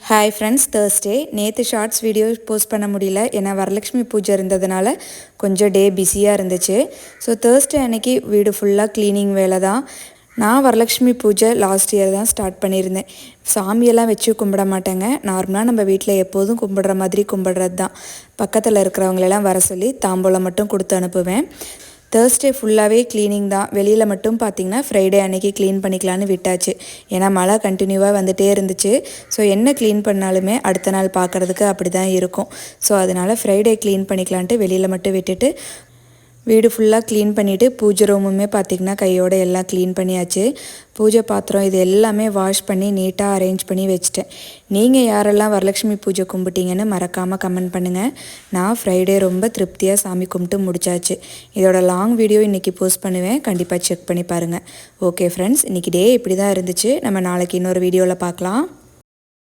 Hi friends, Thursday நேற்று shorts video post பண்ண முடியல. ஏன்னா வரலட்சுமி பூஜை இருந்ததுனால கொஞ்சம் டே பிஸியாக இருந்துச்சு. ஸோ தேர்ஸ்டே அன்னைக்கு வீடு ஃபுல்லாக க்ளீனிங் வேலை தான். நான் வரலட்சுமி பூஜை லாஸ்ட் இயர் தான் ஸ்டார்ட் பண்ணியிருந்தேன். சாமியெல்லாம் வச்சு கும்பிட மாட்டேங்க. நார்மலாக நம்ம வீட்டில் எப்போதும் கும்பிடுற மாதிரி கும்பிடுறது தான். பக்கத்தில் இருக்கிறவங்களெல்லாம் வர சொல்லி தாம்பூலம் மட்டும் கொடுத்து அனுப்புவேன். தேர்ஸ்டே ஃபுல்லாகவே க்ளீனிங் தான். வெளியில் மட்டும் பார்த்திங்கன்னா ஃப்ரைடே அன்னைக்கு க்ளீன் பண்ணிக்கலான்னு விட்டாச்சு. ஏன்னா மழை கண்டினியூவாக வந்துகிட்டே இருந்துச்சு. ஸோ என்ன க்ளீன் பண்ணாலுமே அடுத்த நாள் பார்க்குறதுக்கு அப்படி தான் இருக்கும். ஸோ அதனால் ஃப்ரைடே க்ளீன் பண்ணிக்கலான்ட்டு வெளியில் மட்டும் விட்டுட்டு வீடு ஃபுல்லாக க்ளீன் பண்ணிவிட்டு பூஜை ரூமுமே பார்த்திங்கன்னா கையோடு எல்லாம் க்ளீன் பண்ணியாச்சு. பூஜை பாத்திரம் இது எல்லாமே வாஷ் பண்ணி நீட்டாக அரேஞ்ச் பண்ணி வச்சுட்டேன். நீங்கள் யாரெல்லாம் வரலட்சுமி பூஜை கும்பிட்டீங்கன்னு மறக்காமல் கமெண்ட் பண்ணுங்கள். நான் ஃப்ரைடே ரொம்ப திருப்தியாக சாமி கும்பிட்டு முடிச்சாச்சு. இதோட லாங் வீடியோ இன்றைக்கி போஸ்ட் பண்ணுவேன், கண்டிப்பாக செக் பண்ணி பாருங்கள். ஓகே ஃப்ரெண்ட்ஸ், இன்றைக்கி டே இப்படி தான் இருந்துச்சு. நம்ம நாளைக்கு இன்னொரு வீடியோவில் பார்க்கலாம்.